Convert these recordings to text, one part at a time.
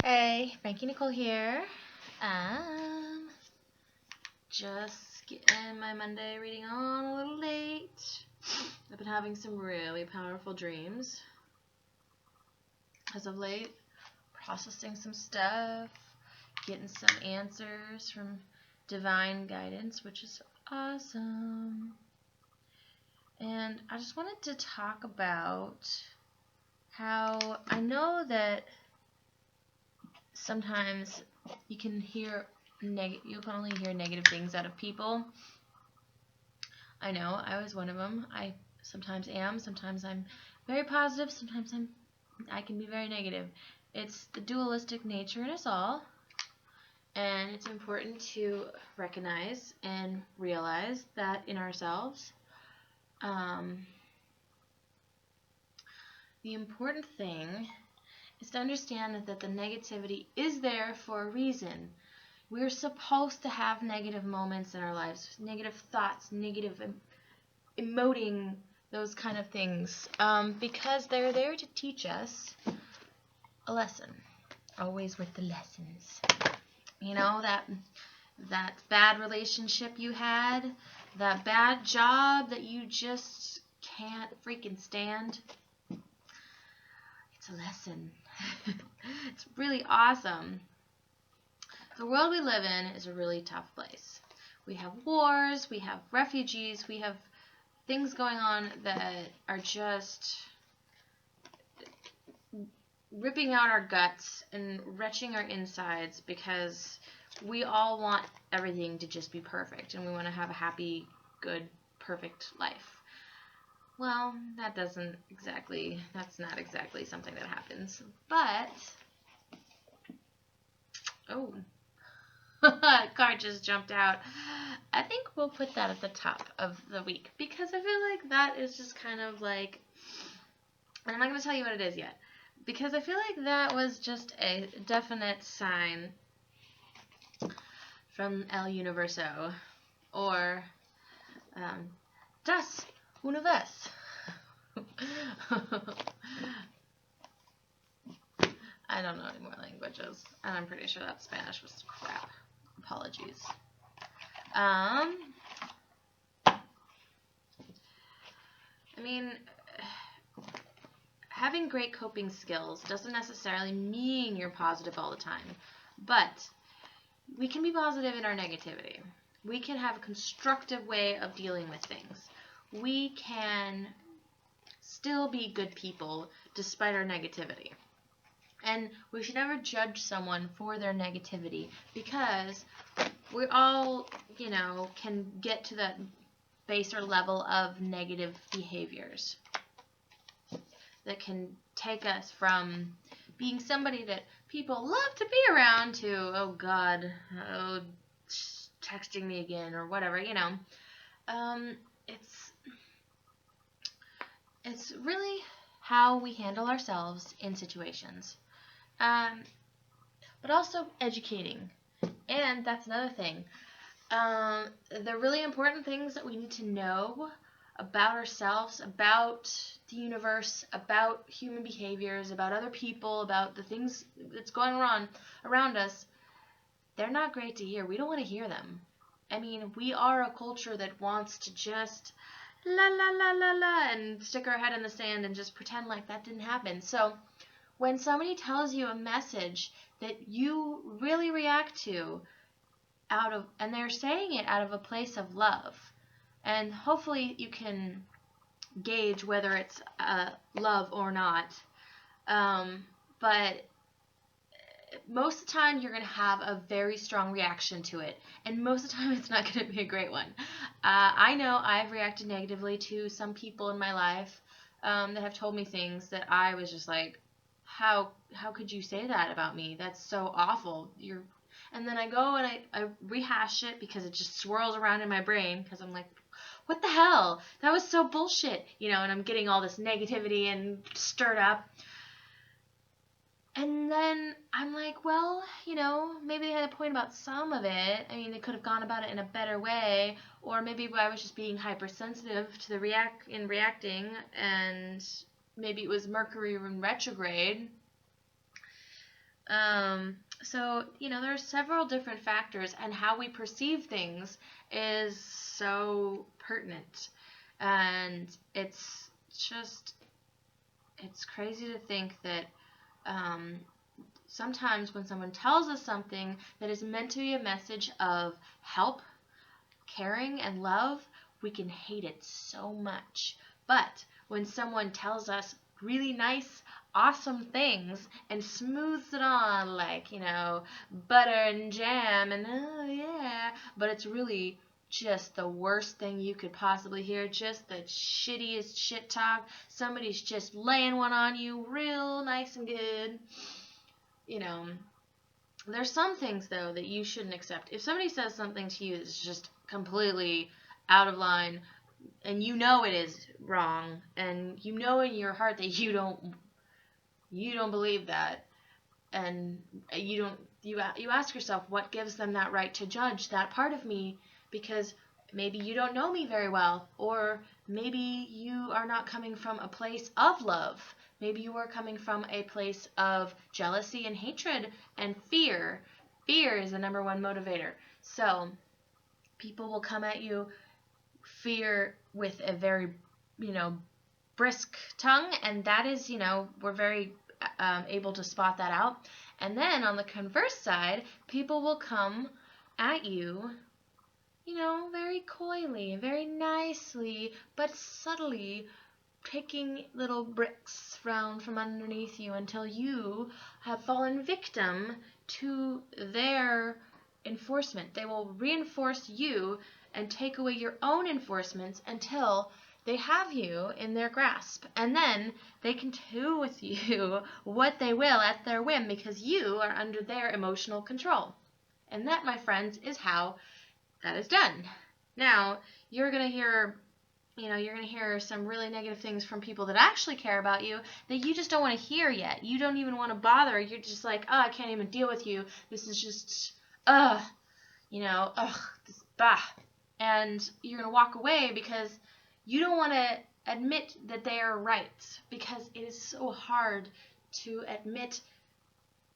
Hey, Frankie Nicole here. Just getting my Monday reading on a little late. I've been having some really powerful dreams as of late, processing some stuff, getting some answers from divine guidance, which is awesome. And I just wanted to talk about how I know that sometimes you can only hear negative things out of people. I know, I was one of them. I sometimes am, sometimes I'm very positive, sometimes I can be very negative. It's the dualistic nature in us all, and it's important to recognize and realize that in ourselves. The important thing is to understand that the negativity is there for a reason. We're supposed to have negative moments in our lives, negative thoughts, negative emoting, those kind of things, because they're there to teach us a lesson. Always with the lessons. You know, that bad relationship you had, that bad job that you just can't freaking stand. It's a lesson. It's really awesome. The world we live in is a really tough place. We have wars, we have refugees, we have things going on that are just ripping out our guts and wrenching our insides because we all want everything to just be perfect and we want to have a happy, good, perfect life. Well, that's not exactly something that happens. But, oh, a card just jumped out. I think we'll put that at the top of the week because I feel like that is just kind of like, and I'm not going to tell you what it is yet, because I feel like that was just a definite sign from El Universo, or Das Universe. I don't know any more languages, and I'm pretty sure that Spanish was crap. Apologies. I mean, having great coping skills doesn't necessarily mean you're positive all the time, but we can be positive in our negativity. We can have a constructive way of dealing with things. We can still be good people despite our negativity. And we should never judge someone for their negativity because we all, can get to that baser level of negative behaviors that can take us from being somebody that people love to be around to, oh God, texting me again or whatever, It's really how we handle ourselves in situations. But also educating. And that's another thing. The really important things that we need to know about ourselves, about the universe, about human behaviors, about other people, about the things that's going on around us, they're not great to hear. We don't want to hear them. I mean, we are a culture that wants to just la la la la la and stick our head in the sand and just pretend like that didn't happen. So when somebody tells you a message that you really react to and they're saying it out of a place of love, and hopefully you can gauge whether it's love or not, but most of the time you're going to have a very strong reaction to it, and most of the time it's not going to be a great one. I know I've reacted negatively to some people in my life that have told me things that I was just like, how could you say that about me? That's so awful. And then I go and I rehash it because it just swirls around in my brain because I'm like, what the hell? That was so bullshit, and I'm getting all this negativity and stirred up. And then I'm like, well, maybe they had a point about some of it. I mean, they could have gone about it in a better way, or maybe I was just being hypersensitive to the reacting, and maybe it was Mercury in retrograde. So, there are several different factors, and how we perceive things is so pertinent. And it's crazy to think that sometimes when someone tells us something that is meant to be a message of help, caring, and love, we can hate it so much. But when someone tells us really nice, awesome things and smooths it on like, butter and jam and oh yeah, but it's really just the worst thing you could possibly hear, just the shittiest shit talk. Somebody's just laying one on you real nice and good. There's some things though that you shouldn't accept. If somebody says something to you that's just completely out of line, and you know it is wrong, and you know in your heart that you don't believe that, and you ask yourself, what gives them that right to judge that part of me? Because maybe you don't know me very well, or maybe you are not coming from a place of love. Maybe you are coming from a place of jealousy and hatred and fear. Fear is the number one motivator. So people will come at you, fear, with a very, brisk tongue, and that is, we're very able to spot that out. And then on the converse side, people will come at you, very coyly, very nicely, but subtly picking little bricks from underneath you until you have fallen victim to their enforcement. They will reinforce you and take away your own enforcements until they have you in their grasp. And then they can do with you what they will at their whim, because you are under their emotional control. And that, my friends, is how that is done. Now, you're going to hear some really negative things from people that actually care about you that you just don't want to hear yet. You don't even want to bother. You're just like, I can't even deal with you. This is just, this, bah. And you're going to walk away because you don't want to admit that they are right, because it is so hard to admit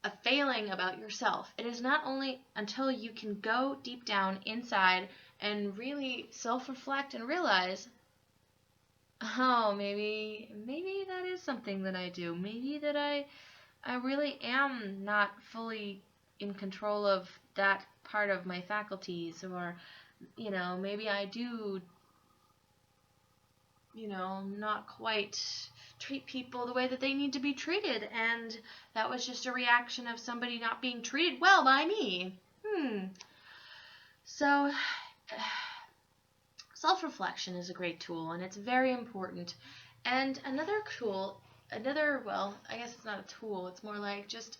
a failing about yourself. It is not only until you can go deep down inside and really self-reflect and realize, oh, maybe that is something that I do. Maybe that I really am not fully in control of that part of my faculties, or, maybe I do, not quite treat people the way that they need to be treated, and that was just a reaction of somebody not being treated well by me. So, self-reflection is a great tool, and it's very important. And another tool, well, I guess it's not a tool, it's more like just,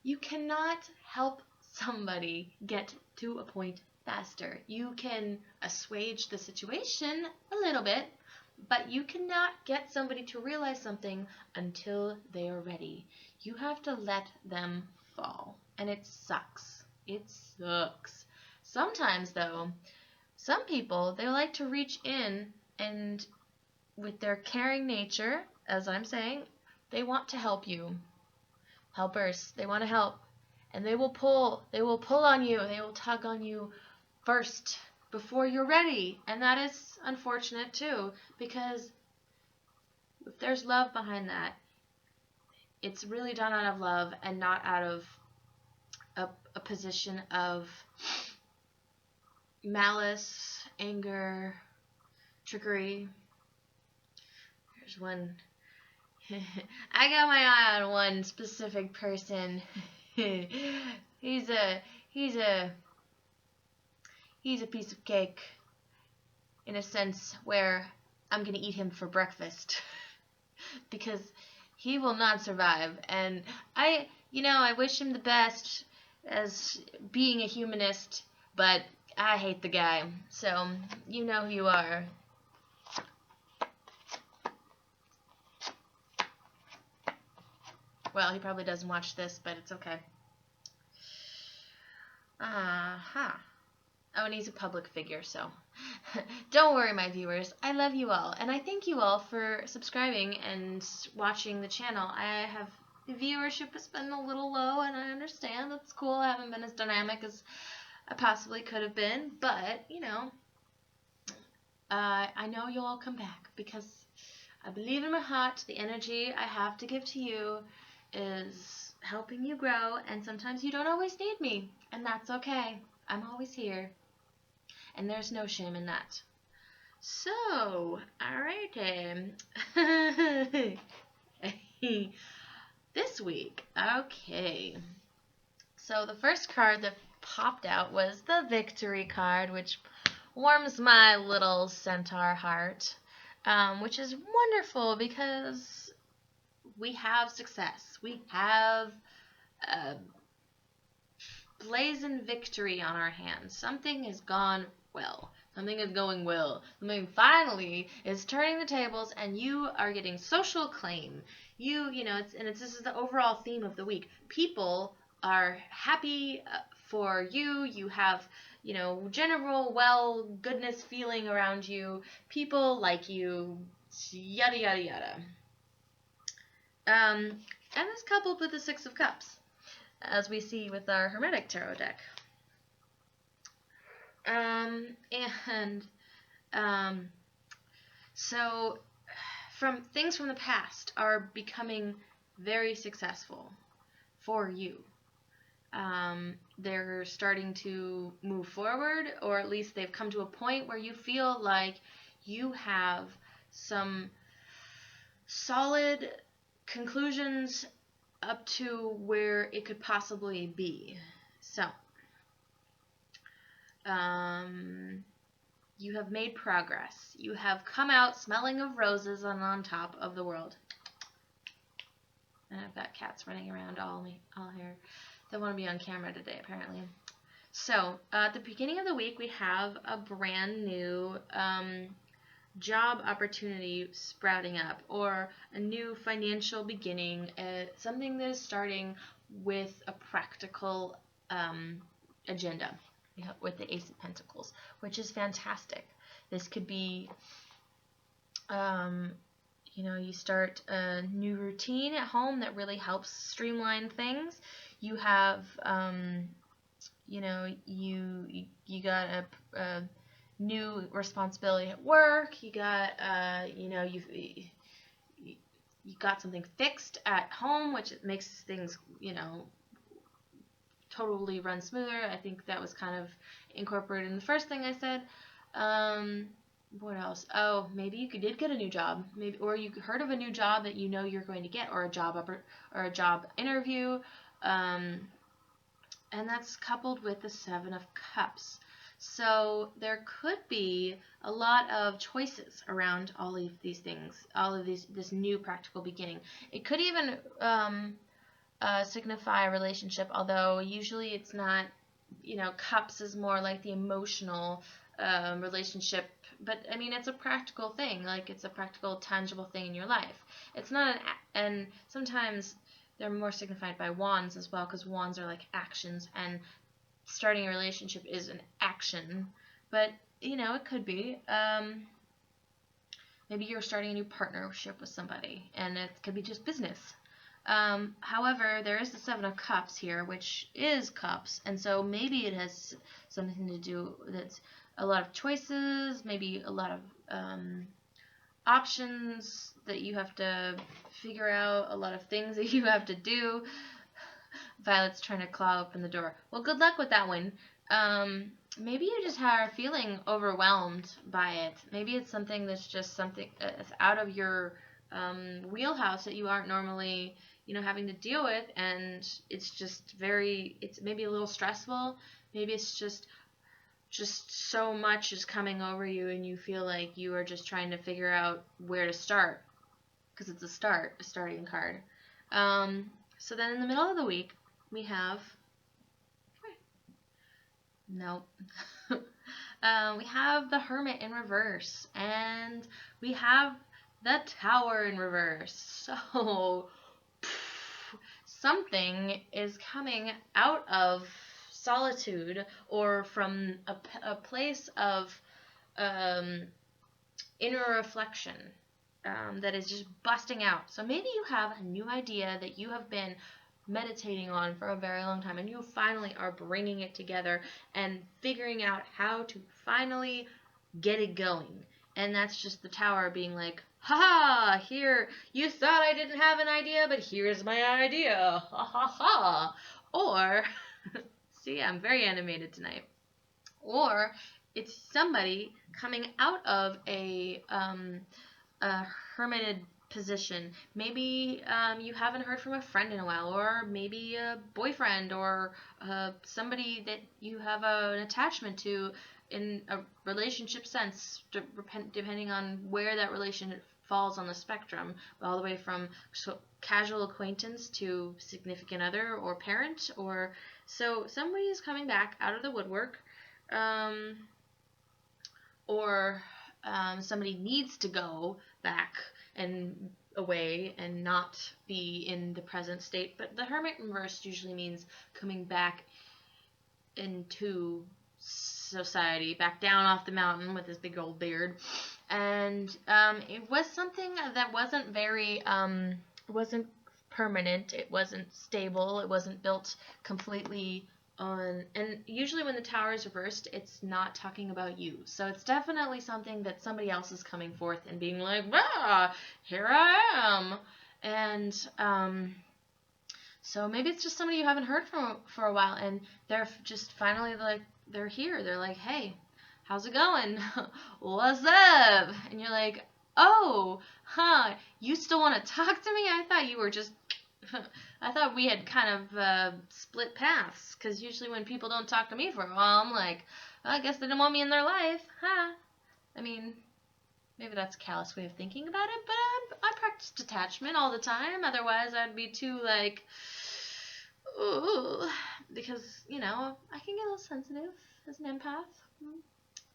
you cannot help somebody get to a point faster. You can assuage the situation a little bit, but you cannot get somebody to realize something until they are ready. You have to let them fall, and it sucks. It sucks. Sometimes, though, some people, they like to reach in, and with their caring nature, as I'm saying, they want to help you. Helpers, they want to help. And they will pull on you, they will tug on you first before you're ready. And that is unfortunate too, because if there's love behind that, it's really done out of love and not out of a position of malice, anger, trickery. There's one. I got my eye on one specific person. He's a piece of cake, in a sense, where I'm gonna eat him for breakfast because he will not survive. And I wish him the best as being a humanist, but I hate the guy. So you know who you are. Well, he probably doesn't watch this, but it's okay. Oh, and he's a public figure, so don't worry, my viewers. I love you all, and I thank you all for subscribing and watching the channel. I have viewership has been a little low, and I understand. That's cool. I haven't been as dynamic as I possibly could have been, but, I know you'll all come back because I believe in my heart the energy I have to give to you is helping you grow, and sometimes you don't always need me, and that's okay. I'm always here, and there's no shame in that. So, alrighty. This week, okay. So the first card that popped out was the Victory card, which warms my little centaur heart, which is wonderful because we have success. We have blazing victory on our hands. Something has gone well. Something is going well. Something finally is turning the tables, and you are getting social acclaim. This is the overall theme of the week. People are happy for you. You have, general goodness feeling around you. People like you. Yada yada yada. And it's coupled with the Six of Cups, as we see with our Hermetic Tarot deck. So things from the past are becoming very successful for you. They're starting to move forward, or at least they've come to a point where you feel like you have some solid conclusions up to where it could possibly be. So, you have made progress. You have come out smelling of roses and on top of the world. And I've got cats running around all here. They want to be on camera today, apparently. So, at the beginning of the week, we have a brand new job opportunity sprouting up, or a new financial beginning, something that is starting with a practical agenda, with the Ace of Pentacles, which is fantastic. This could be, you start a new routine at home that really helps streamline things. You have, you got a new responsibility at work. You got, you got something fixed at home, which makes things, totally run smoother. I think that was kind of incorporated in the first thing I said. What else? Oh, maybe you did get a new job, or you heard of a new job that you're going to get, or a job interview, and that's coupled with the Seven of Cups. So there could be a lot of choices around all of these things, this new practical beginning. It could even signify a relationship, although usually it's not. Cups is more like the emotional relationship, but I mean, it's a practical thing. Like, it's a practical, tangible thing in your life. It's not and sometimes they're more signified by wands as well, because wands are like actions, and starting a relationship is an action. But it could be maybe you're starting a new partnership with somebody, and it could be just business. However, there is the Seven of Cups here, which is cups, and so maybe it has something to do that's a lot of choices, maybe a lot of options that you have to figure out, a lot of things that you have to do. Violet's trying to claw open the door. Well, good luck with that one. Maybe you just are feeling overwhelmed by it. Maybe it's something that's just something that's out of your wheelhouse that you aren't normally, having to deal with, and it's maybe a little stressful. Maybe it's just so much is coming over you, and you feel like you are just trying to figure out where to start, because it's a starting card. So then in the middle of the week, we have, nope, we have the Hermit in reverse, and we have the Tower in reverse. So something is coming out of solitude, or from a place of inner reflection. that is just busting out. So maybe you have a new idea that you have been meditating on for a very long time, and you finally are bringing it together and figuring out how to finally get it going. And that's just the tower being like, ha, here, you thought I didn't have an idea, but here's my idea, ha ha ha. Or, see, I'm very animated tonight. Or it's somebody coming out of a hermited position. Maybe you haven't heard from a friend in a while, or maybe a boyfriend, or somebody that you have an attachment to in a relationship sense, depending on where that relationship falls on the spectrum, all the way from casual acquaintance to significant other or parent. Or so somebody is coming back out of the woodwork, um, or somebody needs to go back and away and not be in the present state. But the hermit reversed usually means coming back into society, back down off the mountain with his big old beard. And it was something that wasn't very, wasn't permanent, it wasn't stable, it wasn't built completely on, and usually when the tower is reversed, it's not talking about you. So it's definitely something that somebody else is coming forth and being like, ah, here I am. And so maybe it's just somebody you haven't heard from for a while, and they're just finally like, they're here. They're like, hey, how's it going? What's up? And you're like, oh, huh, you still want to talk to me? I thought you were just I thought we had kind of split paths, because usually when people don't talk to me for a while, I'm like, well, I guess they don't want me in their life, huh? I mean, maybe that's a callous way of thinking about it, but I practice detachment all the time. Otherwise, I'd be too, like, ooh, because, you know, I can get a little sensitive as an empath.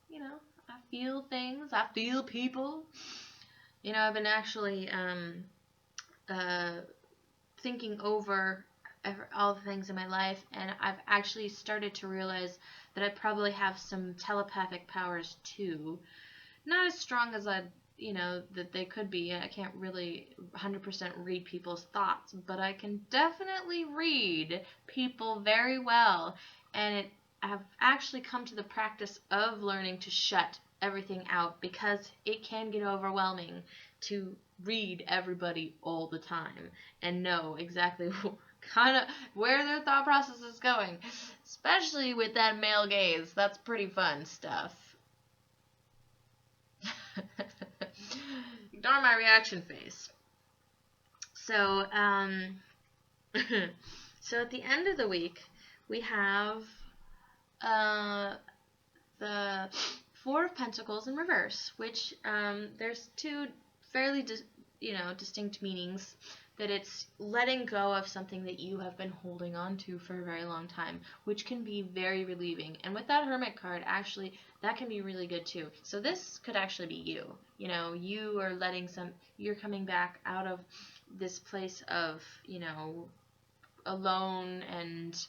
You know, I feel things, I feel people. You know, I've been actually thinking over all the things in my life, and I've actually started to realize that I probably have some telepathic powers too. Not as strong as that they could be. I can't really 100% read people's thoughts, but I can definitely read people very well, and I've actually come to the practice of learning to shut everything out, because it can get overwhelming to read everybody all the time and know exactly kind of where their thought process is going, especially with that male gaze. That's pretty fun stuff. Ignore my reaction face. So so at the end of the week we have the Four of Pentacles in reverse, which there's two fairly distinct meanings. That it's letting go of something that you have been holding on to for a very long time, which can be very relieving. And with that Hermit card, actually, that can be really good too. So this could actually be you. You know, you are you're coming back out of this place of, alone and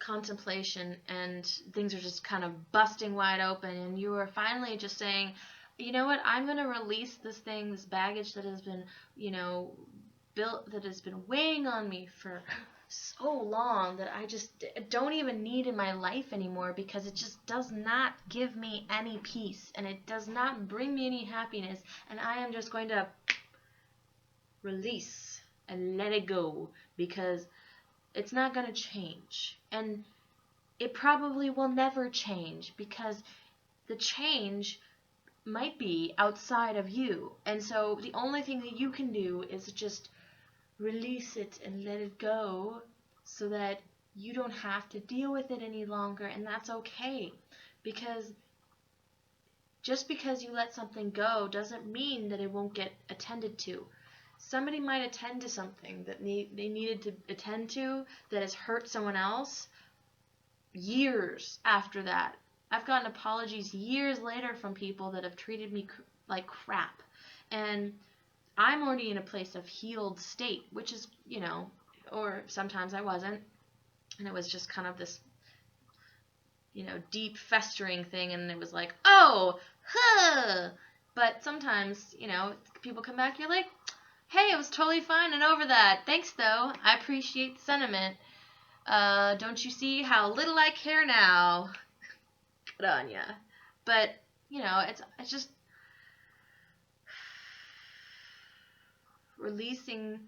contemplation, and things are just kind of busting wide open, and you are finally just saying, you know what, I'm going to release this baggage that has been, built, that has been weighing on me for so long, that I just don't even need in my life anymore, because it just does not give me any peace, and it does not bring me any happiness, and I am just going to release and let it go, because it's not going to change. And it probably will never change, because the change might be outside of you. And so the only thing that you can do is just release it and let it go, so that you don't have to deal with it any longer. And that's okay, because just because you let something go doesn't mean that it won't get attended to. Somebody might attend to something that they needed to attend to that has hurt someone else years after that. I've gotten apologies years later from people that have treated me like crap. And I'm already in a place of healed state, which is, or sometimes I wasn't. And it was just kind of this, deep festering thing. And it was like, oh, huh, But sometimes, people come back, you're like, hey, it was totally fine and over that. Thanks, though. I appreciate the sentiment. Don't you see how little I care now? Good on ya. But, it's just releasing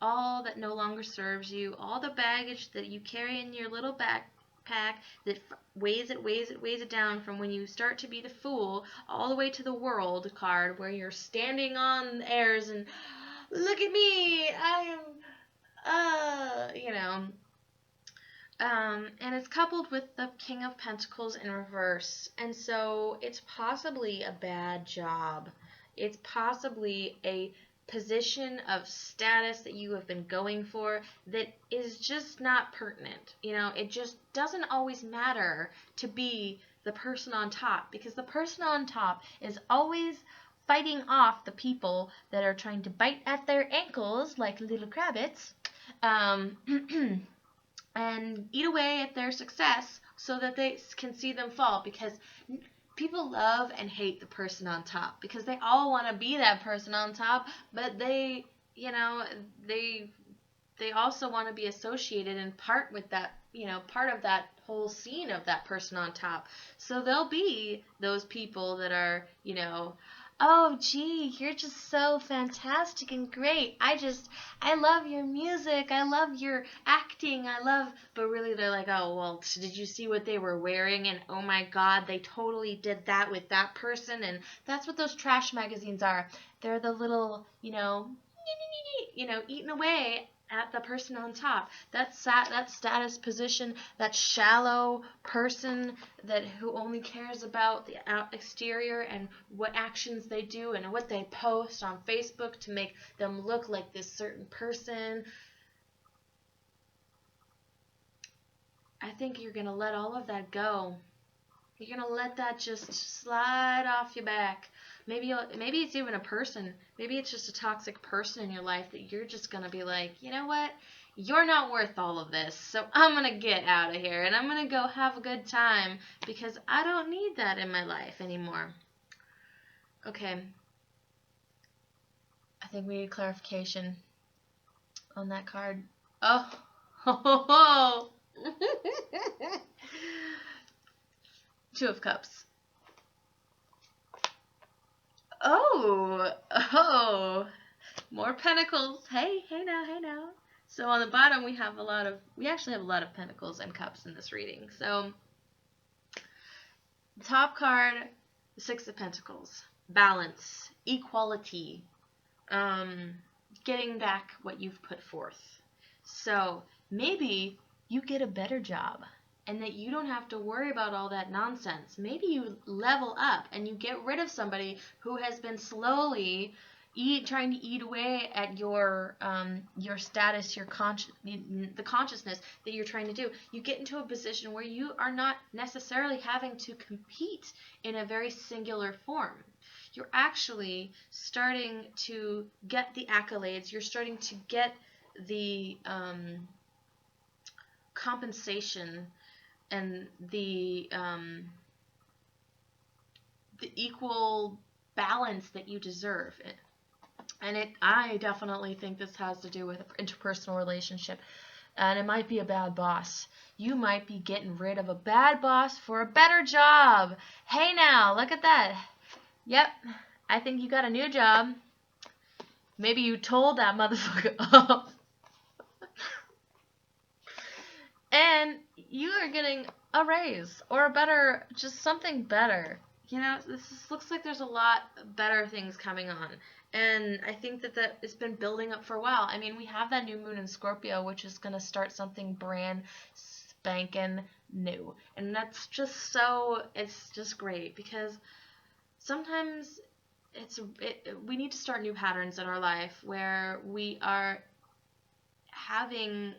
all that no longer serves you, all the baggage that you carry in your little backpack that weighs it down from when you start to be the fool all the way to the world card where you're standing on the airs and look at me, I am, and it's coupled with the King of Pentacles in reverse. And so it's possibly a bad job. It's possibly a position of status that you have been going for that is just not pertinent. It just doesn't always matter to be the person on top, because the person on top is always fighting off the people that are trying to bite at their ankles like little crabbits. And eat away at their success so that they can see them fall, because people love and hate the person on top because they all want to be that person on top, but they also want to be associated and part with that, part of that whole scene of that person on top. So there'll be those people that are, oh, gee, you're just so fantastic and great. I love your music. I love your acting. But really they're like, oh, well, did you see what they were wearing? And oh my God, they totally did that with that person. And that's what those trash magazines are. They're the little, eating away at the person on top. That status position, that shallow person who only cares about the exterior and what actions they do and what they post on Facebook to make them look like this certain person. I think you're going to let all of that go. You're going to let that just slide off your back. Maybe it's even a person. Maybe it's just a toxic person in your life that you're just going to be like, you know what? You're not worth all of this, so I'm going to get out of here and I'm going to go have a good time because I don't need that in my life anymore. Okay. I think we need clarification on that card. Oh. Two of Cups. Oh, more pentacles. Hey now. So on the bottom we actually have a lot of pentacles and cups in this reading. So top card, the Six of Pentacles. Balance, equality, getting back what you've put forth. So maybe you get a better job and that you don't have to worry about all that nonsense. Maybe you level up and you get rid of somebody who has been slowly trying to eat away at your status, the consciousness that you're trying to do. You get into a position where you are not necessarily having to compete in a very singular form. You're actually starting to get the accolades. You're starting to get the compensation and the equal balance that you deserve. And I definitely think this has to do with an interpersonal relationship. And it might be a bad boss. You might be getting rid of a bad boss for a better job. Hey now, look at that. Yep, I think you got a new job. Maybe you told that motherfucker off. And you are getting a raise or just something better. This looks like there's a lot better things coming on. And I think that it's been building up for a while. I mean, we have that new moon in Scorpio, which is going to start something brand spanking new. And that's just it's just great because sometimes we need to start new patterns in our life where we are having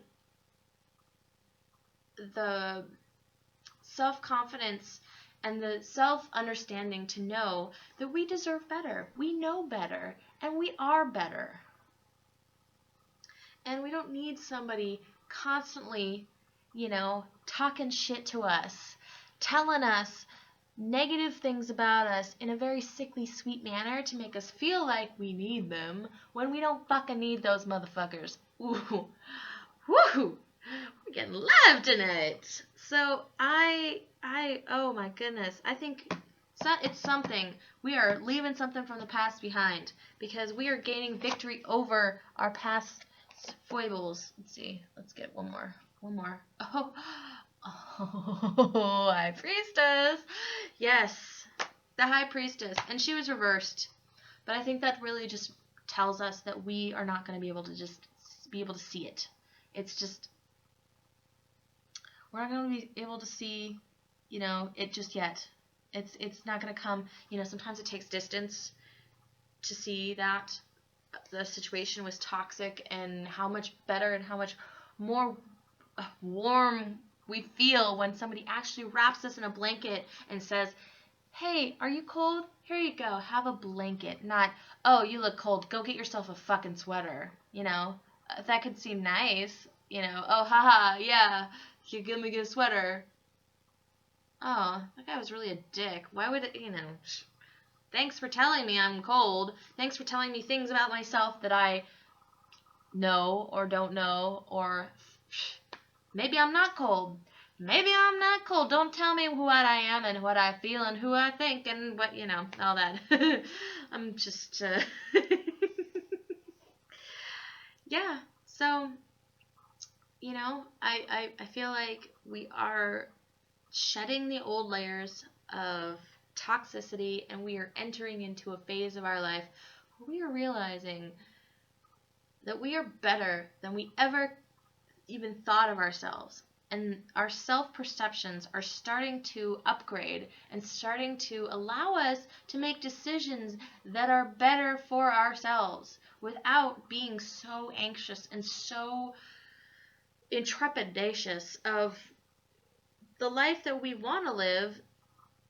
the self-confidence and the self-understanding to know that we deserve better. We know better, and we are better. And we don't need somebody constantly, talking shit to us, telling us negative things about us in a very sickly sweet manner to make us feel like we need them when we don't fucking need those motherfuckers. Ooh. Woo! We're getting live tonight. So oh my goodness. I think it's something. We are leaving something from the past behind because we are gaining victory over our past foibles. Let's see. Let's get one more. Oh, High Priestess. Yes, the High Priestess. And she was reversed. But I think that really just tells us that we are not going to be able to see it. It's just, we're not going to be able to see, it just yet. It's not going to come. Sometimes it takes distance to see that the situation was toxic and how much better and how much more warm we feel when somebody actually wraps us in a blanket and says, hey, are you cold? Here you go, have a blanket. Not, oh, you look cold, go get yourself a fucking sweater. That could seem nice. Oh, haha, yeah, you give me a sweater. Oh, that guy was really a dick. Why would it, thanks for telling me I'm cold. Thanks for telling me things about myself that I know or don't know, or maybe I'm not cold. Maybe I'm not cold. Don't tell me what I am and what I feel and who I think and what, all that. I'm just, yeah. So, I feel like we are shedding the old layers of toxicity and we are entering into a phase of our life where we are realizing that we are better than we ever even thought of ourselves. And our self-perceptions are starting to upgrade and starting to allow us to make decisions that are better for ourselves without being so anxious and so intrepidatious of the life that we want to live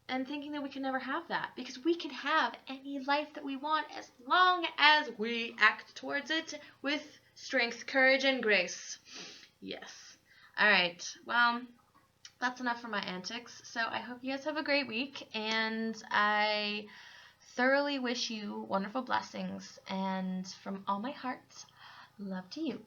and thinking that we can never have that. Because we can have any life that we want as long as we act towards it with strength, courage, and grace. Yes. All right. Well, that's enough for my antics. So I hope you guys have a great week, and I thoroughly wish you wonderful blessings. And from all my heart, love to you.